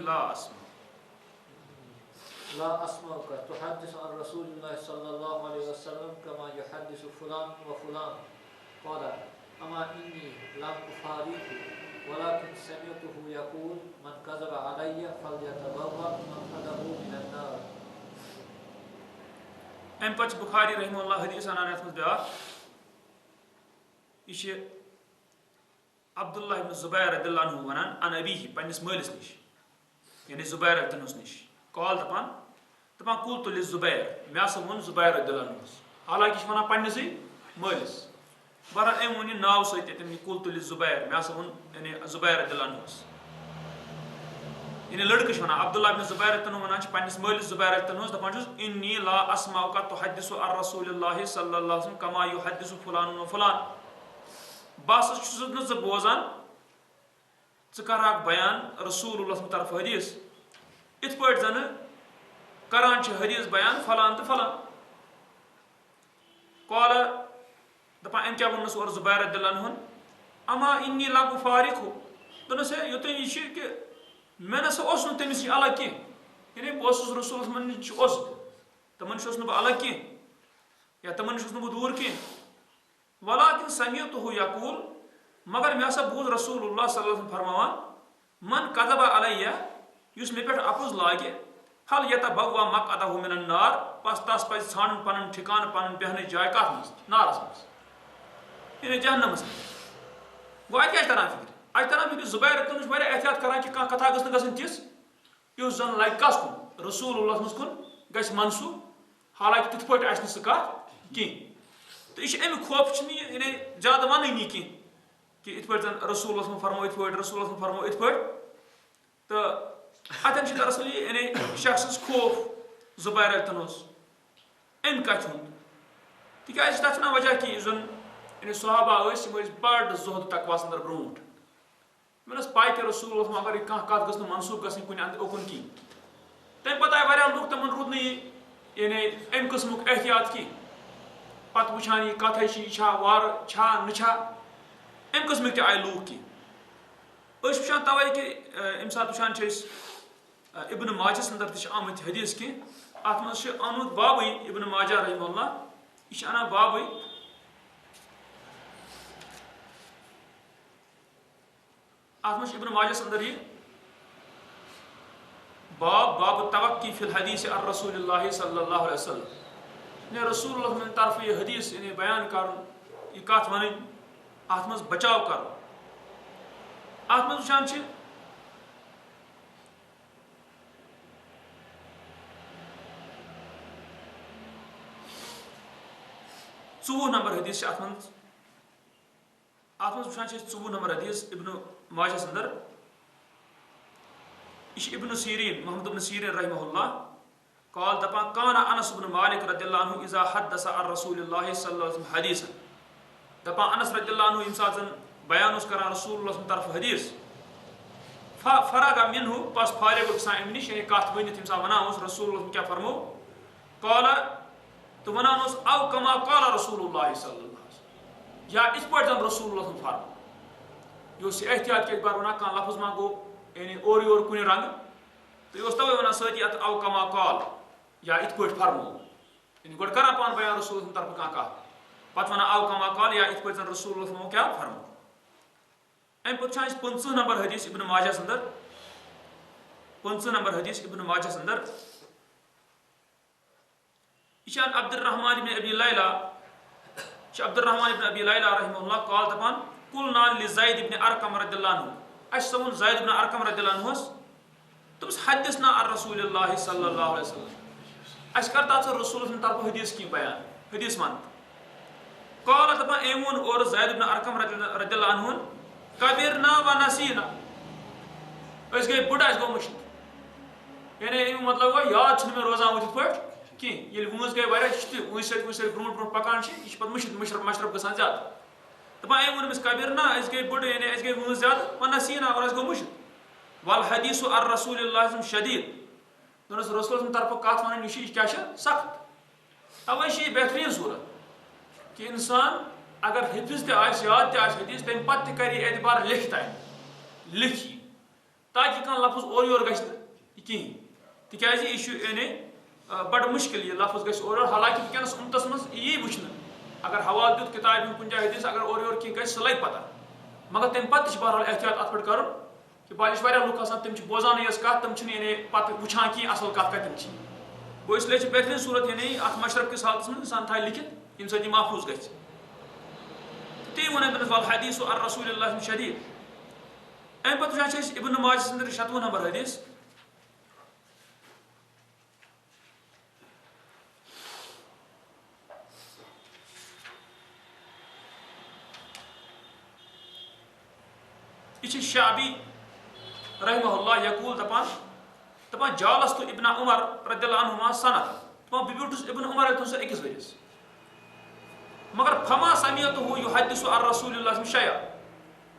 لا أسمعك تحدث عن رسول الله صلى الله عليه وسلم كما يحدث فلان وفلان قال أما إني لم أفارقه ولكن سمعته يقول من كذب علي فليتبوأ مقعده من النار. أم پتہ بخاری رحمہ اللہ حدیث انان اتھ بیا یہ عبداللہ ابن زبیر رضی اللہ عنہ ونان ان ابیہ پنس مالس نش یعنی زبیر رضی اللہ عنہ نش قال دپان قلت للزبیر مے ہسا ون زبیر رضی اللہ عنہ حالانکہ ونان پنسے مالس بہرحال ام ون ناو سۭتۍ تٔمۍ قلت للزبیر مے ہسا ون یعنی زبیر رضی اللہ عنہ یعنی لڑکہ ونان عبداللہ ابن زبیر رضی اللہ عنہ ونان پنس مالس زبیر رضی اللہ عنہ دپان انی لا اسمعک تحدث عن رسول اللہ صلی اللہ علیہ وسلم کما یحدث فلان و فلان بس چھُس نہٕ ژٕ بوزان ژٕ کَرہاکھ بیان رسول اللہ سٕنٛدِ طرفہٕ حدیث یِتھ پٲٹھۍ زَنہٕ کران چھِ حدیث بیان فلان تہٕ فلان قال دپان أمۍ کیٛاہ ووٚننَس اورٕ زُبیر رضی اللہ عنہن اما انی لم افارقہُ دوٚپنَس ہے یوٚتانۍ یہِ چھِ کہِ مےٚ نسا اوس نہٕ تٔمِس نِش الگ کینٛہہ یعنی بہٕ اوسُس رسوٗلَس نِش اوسُس تِمن نِش اوسُس نہٕ بہٕ الگ کینٛہہ یا تِمن نِش اوسُس نہٕ بہٕ دوٗر کینٛہہ ولكن سمعته يقول مگر مےٚ ہسا بوٗز رسول اللہ صلی اللہ علیہ وسلم فرماوان من كذب علي یُس مےٚ پٮ۪ٹھ اپُز لاگہِ فل يتبوأ مقعده من النار پس تس پزِ ژھانڈُن پنُن ٹھِکانہٕ پنٕنۍ بیٚہنٕچ جاے کتھ منٛز نارس منٛز یعنی جہنمس منٛز گوٚو اَتہِ کیٛاہ چھِ تران فکر زُبیر رضی اللہ عنہ چھُ واریاہ احتیاط کران کہِ کانٛہہ کتھا گٔژھ نہٕ گژھٕنۍ تِژھ یُس زن لگہِ کس کُن رسول اللہ سٕنٛدِس کُن گژھِ منسوٗخ حالانکہِ تِتھ پٲٹھۍ آسہِ نہٕ سُہ کتھ کینٛہہ تو یہ امہ خوف یعنی زیادہ ونٲنی کی کہ ات پٲٹھۍ زن رسول اللہ فرمو ات پٲٹھۍ رسول اللہ فرمو ات پٲٹھۍ تو اتن چھ دراصل یعنی شخصس خوف زبیر رضی اللہ عنہ امہ کتھ ہُنٛد تِکیٛازِ تتھ چھُنہ وجہ کہِ یُس زن یعنی صحابہ ٲسۍ یِم ٲسۍ بڑٕ زہد تقواس اندر برونٛٹھ یِمن ٲس پاے کہِ رسول اللہ اگر یہِ کانٛہہ کتھ گٔژھ نہٕ منسوٗخ گژھٕنۍ کُنہِ اندٕ اوکُن کینٛہہ تمہِ پتہٕ آیہِ واریاہ لُکھ تِمن روٗد نہٕ یہِ یعنی امہِ قٕسمُک احتیاط کینٛہہ پتہٕ وٕچھان یہِ کتھے چھِ یہِ چھا وارٕ چھا نہٕ چھا امہِ قٕسمٕکۍ تہِ آیہِ لوٗکھ کینٛہہ أسۍ وٕچھان تَوَے کہِ اَمہِ ساتہٕ وٕچھان چھِ أسۍ ابن ماجہس اندر تہِ چھِ آمٕتۍ حدیث کینٛہہ اتھ منٛز چھِ اوٚنمُت بابٕے ابن ماجہ رحمہ اللہ یہِ چھِ انان بابٕے اتھ منٛز چھِ ابن ماجہس اندر یہِ باب التوقی فی الحدیث عن رسول اللہ صلی اللہ علیہ وسلم یعنی رسول اللہ سٕنٛدِ طرفہٕ یہِ حدیث یعنی بیان کرُن یہِ کتھ ونٕنۍ اتھ منٛز بچاو کرُن اتھ منٛز وٕچھان چھِ 24 نمبر حدیث چھِ اتھ منٛز وٕچھان چھِ أسۍ 24 نمبر حدیث ابن ماجہس اندر یہِ چھِ ابن سیٖریٖن محمد ابن سیٖریٖن رحمہ اللہ قال دپان کان انس بن مالک رضی اللہ عنہ اذا حدث عن رسول اللہ صلی اللہ علیہ وسلم حدیثا دپان انس رضی اللہ عنہ ییٚمہِ ساتہٕ زن بیان اوس کران رسول اللہ سٕنٛدِ طرفہٕ حدیث فرغ منہ پس فارغ گژھان امہِ نِش یعنی کتھ ؤنِتھ ییٚمہِ ساتہٕ ونان اوس رسول اللہ کیٛاہ فرمو قال تہٕ ونان اوس او کما قال رسول اللہ صلی اللہ علیہ وسلم یا یِتھ پٲٹھۍ زن رسول اللہ سُنٛد فرمو یہِ اوس یہِ احتیاط کہِ اعتبار ونان کانٛہہ لفظ ما گوٚو یعنی اورٕ یورٕ کُنہِ رنگہٕ تہٕ یہِ اوس تَوَے ونان سۭتی اتھ او کما قال یا یِتھ پٲٹھۍ فرمو یعنی گۄڈٕ کران پانہٕ بیان رسول سٕنٛدِ طرفہٕ کانٛہہ کتھ پتہٕ ونان او کما قال یا یِتھ پٲٹھۍ زن رسول اللہ کیٛاہ فرمو अम पे 50 नंबर हदीस इब्न माजा अंदर 50 नंबर हदीस इब्न माजा अंदर इशान अब्दुर्रहमान इब्न अबी लैला अब्दुर्रहमान इब्न अबी लैला रहमहुल्लाह काल दपान कुलना लिज़ैद इब्न अरकम रदियल्लाहु अन्हु असवन ज़ैद इब्न अरकम रदियल्लाहु अन्हु तुम हदीसना अर रसूलुल्लाह सल्लल्लाहु अलैहि वसल्लम अस करता छ रसूल सल्लल्लाहु तरफ हदीस की बयान हदीस मान काल दपान एमन और ज़ैद इब्न अरकम रदियल्लाहु अन्हु कबीरना व नसीना अस गए बुढ़ अस गो मुश्किल यानी मतलब गो याद छ में रोजान उठ पट कि ये वूज गए वारिया वूस ब्रोट पकान यह मशरफ गसान ज्यादा दपान अम वोनस कबीर ना अस गए बुढ़ यानी अस गए वूज ज्यादा वन नसीना और अस गो मुश्किल वल हदीस अर रसूलुल्लाह शदीद दोनों रसूल तरफ कत वन यह क्या सख्त तवे यह बेहतरीन सूरत कि इंसान अगर हिफिज तह याद तह हदीस तम पे कर एतबार लिखी ताकि कह लफ्ज और योर कहें तिकाज यह यानी बड़ मुश्किल यह लफ्ज गो और हालांकि वनकस उमतस मज यी वुचन अगर हवाल दुत किताब कुछ जाए हदीस अगर और योर कह सह लग पता मगर तम पे बहरहाल एहतियात अत पे कर कि बालिश वारिया लुक आसान तम बोजान यस कत तम यानी पे वुचान कि असल कत कतन गो इसलिए बेहतरीन सूरत यानी अत मशरफ किस हालत में इंसान थाय लिखित यम सह महफूज ग ती वन वल हदीस अर रसूलुल्लाह शदीद अम पे इब्न माजा अंदर 60 नंबर हदीस यह शाबी रहमहुल्लाह यकूल दपान जालस्तु इब्न उमर रदियल्लाहु अन्हुमा सनत बह ब्यूठस इब्न उमर अकिस वरिस मगर फमा समियतहु युहद्दिसु अर रसूलुल्लाह शय'a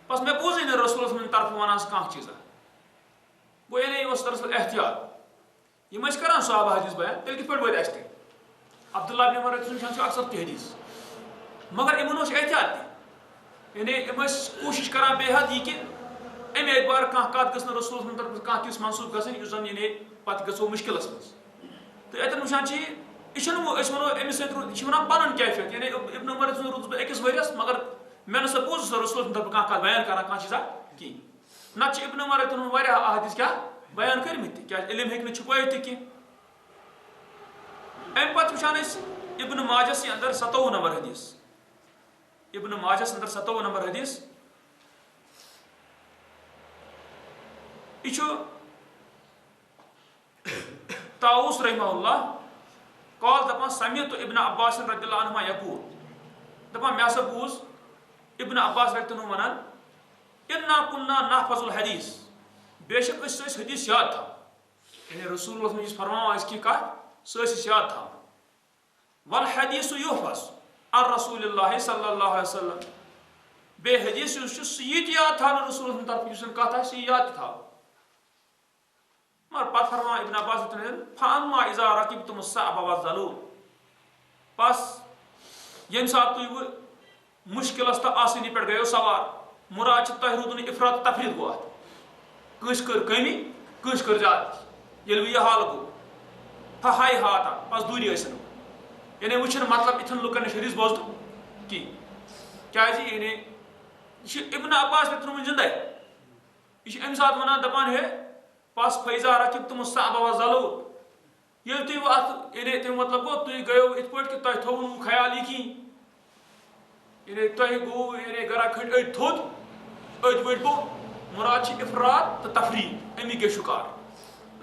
बस मे बूज न रसूल तरफ वन कह चीज़ा गो यानी दरअसल एहतियात यम करान सहाबा हदीस बयान तेल कित पे अस अब्दुल्लाह इब्न उमर अक्सर तह हदीस मगर इमन एहतियात यानी यम कोशिश करान बेहद यह कि अमे एतबार कह कत गस रसूल तरफ कह तिस मनसूब गन जन यानी पे गो मुश्किल मज तो अतन वुचान यह वनो अमिस वन पन कैफियत यानी इब्न उमर रूस बह अकिस वरियस मगर मे ना बूज रसूल तरफ कह कत बयान करान कह चीज़ा कहें नत इब्न उमर अहदीस क्या बयान कर्मित क्या इल्म हेक छुपात कह अम पे वुचान इब्न माजस अंदर 57 नंबर हदीस इब्न माजस अंदर 57 नंबर हदीस यह ताऊस रहमहुल्लाह काल दपान समियतु इब्न अब्बास रदियल्लाहु अन्हुमा यकूल दपान मे हसा बूज इब्न अब्बास रदियल्लाहु अन्हु वनान इन्ना कुन्ना नहफजुल हदीस बेशक हदीस याद था यानी रसूलुल्लाह जिस फरमान की कह सह याद था वल हदीस युहफज अर रसूलुल्लाह सल्लल्लाहु अलैहि वसल्लम बे हदीस सह याद था रसूल तरफ कथ सह याद था मगर पे फरमा इब्न अब्बास फअम्मा इज़ा रकिबतुम अस्सअब वज़्ज़लूल बस यम सात तुम मुश्किलस तो आसानी पे गयो सवार मुराद तह रूद इफरात तफरीद गो कस कर कमी कस कर ज्यादा ये यह हाल गो हाय हाथ बस दूरी यानी वो मतलब इथन लुकन नश हदीस बोजत कि क्या यानी इब्न अब्बास पे जिंदा यह अम सात वन दपान है बस फैजा रकिबतुम अस्सअब वज़्ज़लूल ये तुम अत यानी तम मतलब गो तुम गयो इत पे कि तुम थो ख्याल यह कहीं यानी तुम गो यानी गरा खंड अत थोद अत वो मुराद इफरात तो तफरीद अमी गए शिकार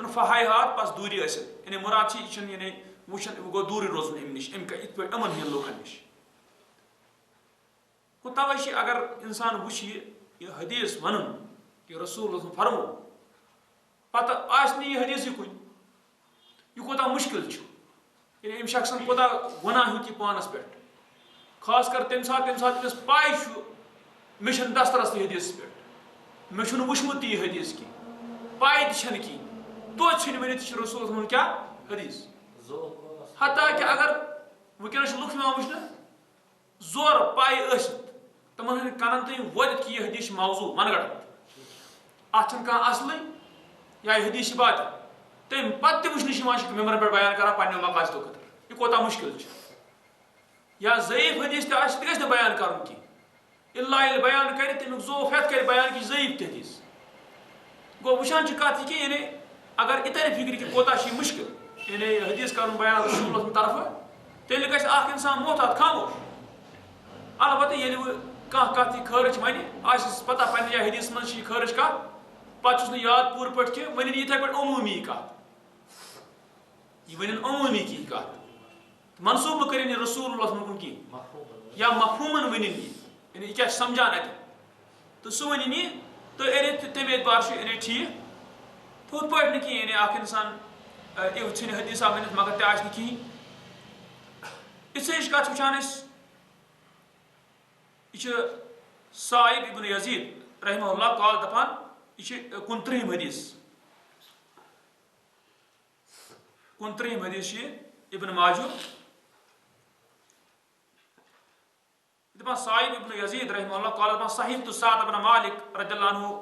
फ़हाय हाथ बस दूरी यानी मुराद यानी वुचन गो दूर रोजन अम नश इत पे अमन हन लूकन नश गो तवे अगर इंसान वुच यह हदीस वन कि रसूल फरमो पता यह हदीस कुन यह कोता मुश्किल यानी अम शख्सन कोता गुनाह कि पानस पे खास कर तम सात पाई मे दस्तरस हदीस पे मे वुचमुत यह हदीस की पाई कहीं तो वन रसूल क्या हदीस हता कि अगर वनस लुक वुचन जोर पाई तमन कन तुम वोदित कि यह हदीस मौजू मनगढ़ अत असल या हदीस बात तम पे वुचन मेमर पे बयान करा पे मकासदों खतर यह कोता मुश्किल या ज़ईफ हदीस तह बयान कर इल्ला इल बयान करे तमिक ज़ोफ हेत करे बयान कि ज़ईफ हदीस गो वुचान कत कि यानी अगर इतने फिक्र कि कोता मुश्किल यानी हदीस कर बयान रसूल तरफ तेल गस इंसान मोहतात खामोश अलबत्ते ये कह कत खर्च वन पता पे हदीस मज खर्च कत पे याद पूर पे वन इथे पे अमूमी कत यह वन अमूमी की कत मनसूब कर रसूल की या मफहूमन वन यानी क्या समझान अत तो सह वन तो तमें एतबार ठीक थोत पे ना कहें यानी इंसान इन हदीसा वन मगर तह कहें इसे कत वुचान यह साइब इब्न यजीद रहमहुल्लाह कॉल दपान यह 29 हदीस 29 हदीस इब्न माजुह दपान साइब इब्न यजीद रहमहुल्लाह कॉल दपान साहिब साद इब्न मालिक रदियल्लाहु अन्हु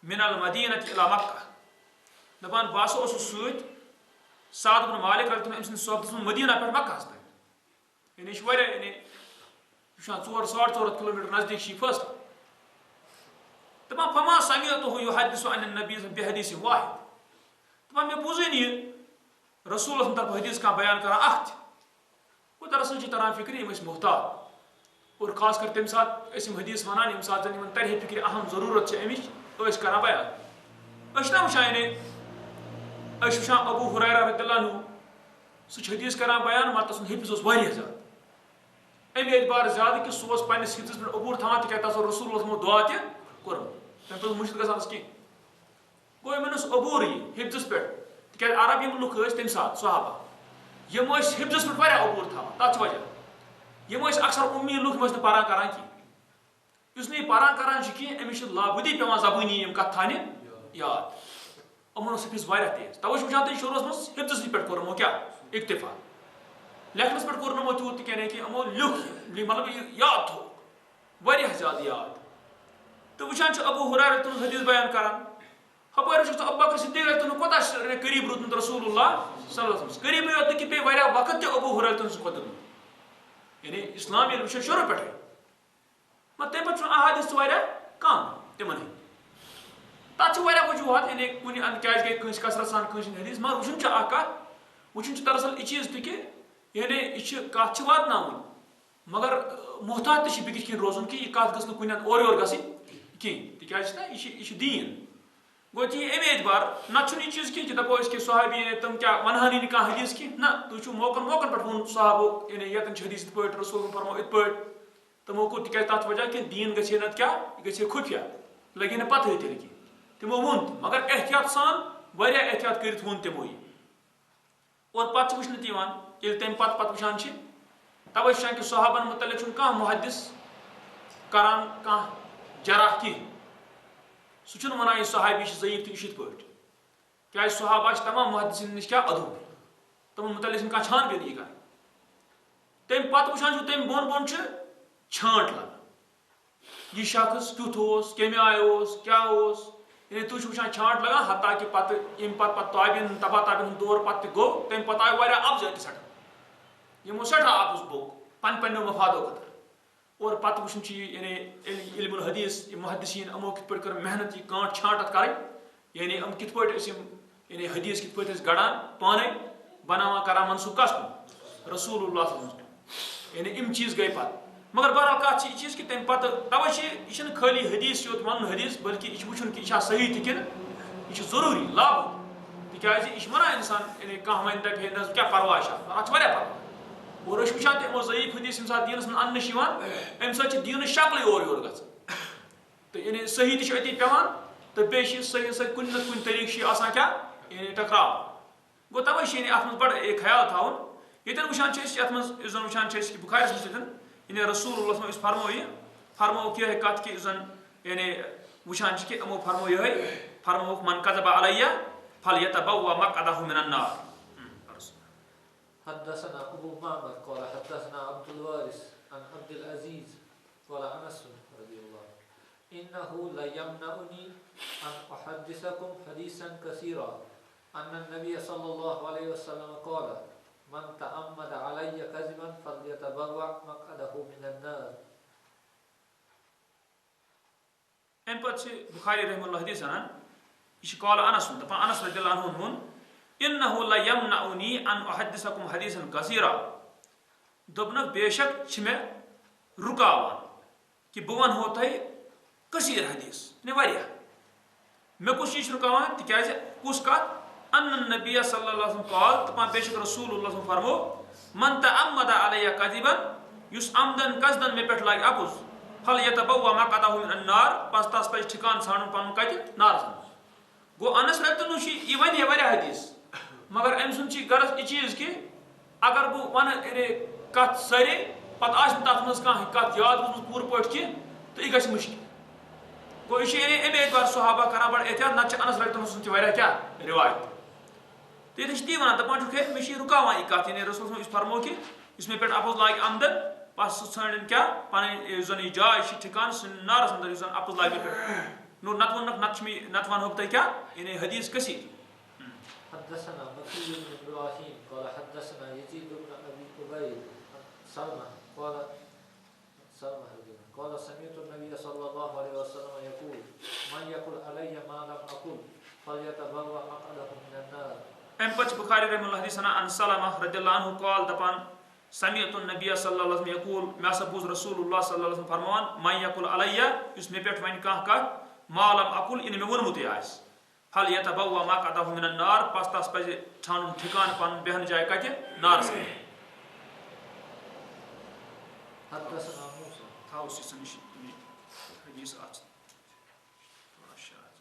मिनल मदीनह इला मक्का दपान बासो सत साद इब्न मालिक रदियल्लाहु अन्हु सोहबत मदीना पे मक्का यानी यानी 400-4.5 किलोमीटर नजदीक फसला दपान फमा समिअतहु युहद्दिसु अन नबी बिहदीस वाहिद दपान मे बुझ रसूल तरफ हदीस का बयान कर वो दरअसल तरह फिक्र मोहतात और खास कर तम सात हदीस वन यम सात जन तरह फिक्र अहम जरूरत अमिच कर बयान ना वुचान वुचान अबू हुरैरा रदियल्लाहु अन्हु सह हदीस कर बयान मगर तस हिफ्ज ज्यादा अमे एतबार ज्यादा कि सह पन्निस हिफ्जस पे अबूर थवान तिक तस रसूल दुआ तुम पे मुश्किल गसान कह गो यमन अबूर यह हिफ्जस पे तिक अरब यम लुक तम सात सहाबा यम हिफ्जस पे अबूर थवान तथ वजह यम अक्सर उम्मी लुक पारान करान कह यह पारान करान कह अमिस लाबुदी पे जबानी यम कत थाने याद यमन हिफ्ज तेज तवे वुचान तुम शुरुस मज हिफ्जस पे कोरमो क्या इक्तिफा लेखनस पे कोर नमो तूत कह कि यमो लिख मतलब याद थो वारिया ज्यादा याद तो वुचान अबू हुरैरा तुम हदीस बयान करान हपर अबू बकर सिद्दीक तुम कोता करीब रूदमुत रसूलुल्लाह सल्लल्लाहु अलैहि वसल्लम करीब योत कि पे वारिया वक्त ते अबू हुरैरा तुम कोत यानी इस्लाम ये वुच शुरू पे मत तम पे अहादीस वारिया कम तिमन तथ वारिया वजूहत यानी कुन क्या गई कंस कसरत सान कंस हदीस मगर वुचन दरअसल यह चीज कि यानी यह कत वातन मगर मोहतात बिकिस कन रोजन कि यह कत गई कुन और योर गई कहें यह दीन गो यह अमे एतबार नत यह चीज कह दपो कि सहाबी तुम क्या वनहानी कह हदीस कह ना तुम मौकन मौकन पे वो सहाबो यानी यतन हदीस इत पे रसूल फरमो इत पे तमो को तथ वजह कि दीन गए नत क्या गए खुफिया लगे ना पत तेल कह तमो वोन मगर एहतियात सान वारिया एहतियात कर वो तमो और पे वुचन ये तम पे वुचान तवे वुचान कि सहाबन मुतलिक कह मुहद्दिस करान कह जराह कह सह वन यह सहाबी ज़ईफ तो यह क्या सहाबा तमाम मुहद्दिसिन नश क्या अदू तम मुतलिक कह छानबीन यह कर तम पे वुचान तम बोन बोन छांट लगा यह शख्स क्युथ कमे आय क्या यानी तुम वुचान छांट लगा हत्ता कि पे ताबिन तबा ताबिन दौर पे गो तम पे आय वारिया अफजल सठा यमो सठा आपस बोक पन पन्नो मफादो खतर और पे वुचन यानी इल्मुल हदीस मुहद्दिसीन अमो कित पे कर मेहनत यह कांट छांटत कर यानी हम कित पे यानी हदीस कित पे गड़ान पाने बनावा करा मनसूब कस कुन रसूलुल्लाह यानी इम चीज गई पे मगर बहरहाल कत यह चीज कि तम पे तवे यह खाली हदीस योत वन हदीस बल्कि यह वुचन कि यह सही तक यह जरूरी लाभ तिकाज यह वन इंसान यानी कह वन दपे क्या परवाह अत परवाह और वुचान तमो ज़ईफ हदीस यम सात दीनस मन अन्न अम सा दीन शक्ल और योर ग तो यानी सही तती पेवान तो बे सही सही कुन न कुन तरीक क्या यानी टकराव गो तवे यानी अत मज बड़ ख्याल थवन ये वुचान ये वुचान कि बुखारी मज यानी रसूल फरमो क्या कत कि यानी वुचान कि अमो फरमो ये फरमो मन कज़ब अलैया फलयतबव्वा मक़अदहु मिनन नार حدثنا أبو معمر قال حدثنا عبد الوارث عن عبد العزيز قال أنس رضي الله إنه لا يمنعني أن أحدثكم حديثا كثيرا أن النبي صلى الله عليه وسلم قال من تأمد علي كذبا فليتبوأ مقعده من النار अम पे बुखारी रहमुल्लाह हदीस अनान यह कौल अनस दपान अनस रदियल्लाहु अन्हु वोन इन्नहु ला यमनउनी अन उहद्दिसकुम हदीसन कसीरा दोपन बेशक मे रुकावान कि बह वनो तुह कसीर हदीस ने वारिया मे कुछ चीज रुकावान तिकाज कुछ कत अन्न नबी सल्लल्लाहु अलैहि वसल्लम कौल दपान बेशक रसूलुल्लाह फरमो मन तअम्मदा अलैया कज़िबन युस अमदन कसदन मे पेठ लाग अपुज फल यतबव्वा मक़अदहु मिनन नार पस तस पे ठिकान छानुन पनुन कत नारस गो अनस रदियल्लाहु अन्हु यह वन वारिया हदीस मगर अम सुन गरज यह चीज कि अगर बह वन कत सारे पत तथ मज कह कत याद रोजम पूर पे तो यह गि मुश्किल गो यह अमे एतबार सहाबा करान बड़ एहतियात नत अनस रदियल्लाहु अन्हु क्या रिवायत तो ये ती वन दपान मे रुकावान यह कत यानी रसूल इस फरमो कि मे पे अपोज लाग आमदन पस षण क्या पन जन जाय ठिकान नारस अंदर जन अपोज लाग मे पे नत वन नत वन तुह क्या यानी हदीस कसीर حدثنا بكر بن ابراهيم قال حدثنا يزيد بن ابي قبيل سلمى قال سمعت النبي صلى الله عليه وسلم يقول من يقول علي ما لم اقل فليتبوأ مقعده من النار ام पच बुखारी रहमुल्लाह हदीस अन सलमा रदियल्लाहु अन्हु कॉल दपान समिअतु नबी सल्लल्लाहु अलैहि वसल्लम यकूल मे सबूज रसूलुल्लाह सल्लल्लाहु अलैहि वसल्लम फरमान मन यकुल अलैया इस मे पेट वन कह कत मालम अकुल इन मे वोनमुत आस फल यतबव्वा मक़अदहु मिनन नार पस तस पे छानुन ठिकान पन बेहन जाय कत नारस حدثنا موسى थाउ सिसन हदीस आछ थोड़ा शाह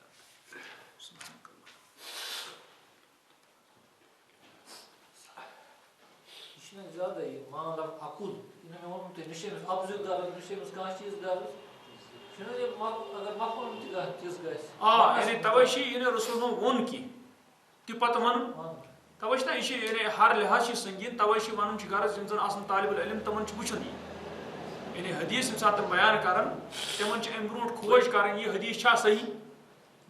यह ज्यादा मालम अकुल इन मे वोन तो निशे अब्जु दर निशे कह चीज दर अगर मफहूम चीज यानी तवे यानी रसूल वोन कि ति पत वन तवे ना यह यानी हर लिहाज संगीन तवे वन गरज यम जन तालिबुल इल्म तमन वुचन यानी हदीस यम सात बयान कर तमन अम ब्रो खोज कर यह हदीस सही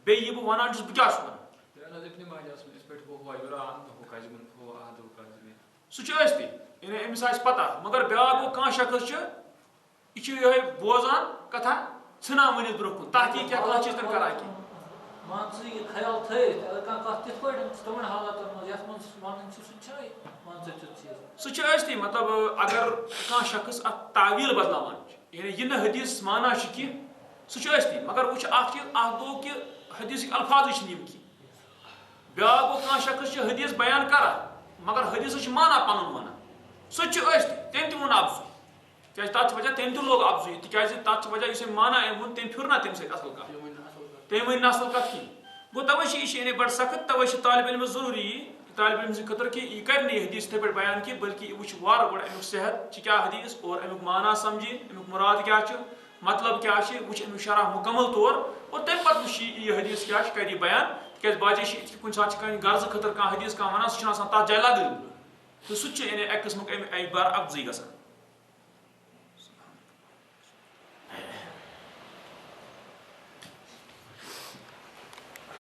बे यह बह वन बह क्या सह यानी अमिस पता मगर ब्याक गो कह शख्स यह बोजान कथा छना वन ब्रो तहकीक क्या कह चीज कर मान यह ख्याल थत अगर कह कत पे तमन हालातन मज वन सह मतलब अगर कह शख्स अ तावील बदलावान यानी यह हदीस माना कि सह मगर वो चीज गो कि हदीस अल्फाज यम कि ब्याक गो कह शख्स हदीस बयान कर मगर हदीस माना पन वन सह तम तम वो अफजू क्या तथ वजह तम तुम लोग अफजू तिकाज तथ वजह इस माना वो तम फिर ना तम असल कत तम वन असल कत कहें गो तवे यह बड़ सख्त तवे तालिब इल्म जरूरी तालिब इल्म खतर कि यह कर हदीस थे पे बयान की बल्कि यह वो वार गो अमुक सेहत क्या हदीस और अमुक माना समझी अमुक मुराद क्या मतलब क्या वो अमुक शरह मुकम्मल तौर और तम पे यह हदीस क्या कर बयान क्या बाजे कुछ सात गर्ज खतर कह हदीस कह वन सह तथ जाए लग तो सह यानी एक किस्म बार अफजई ग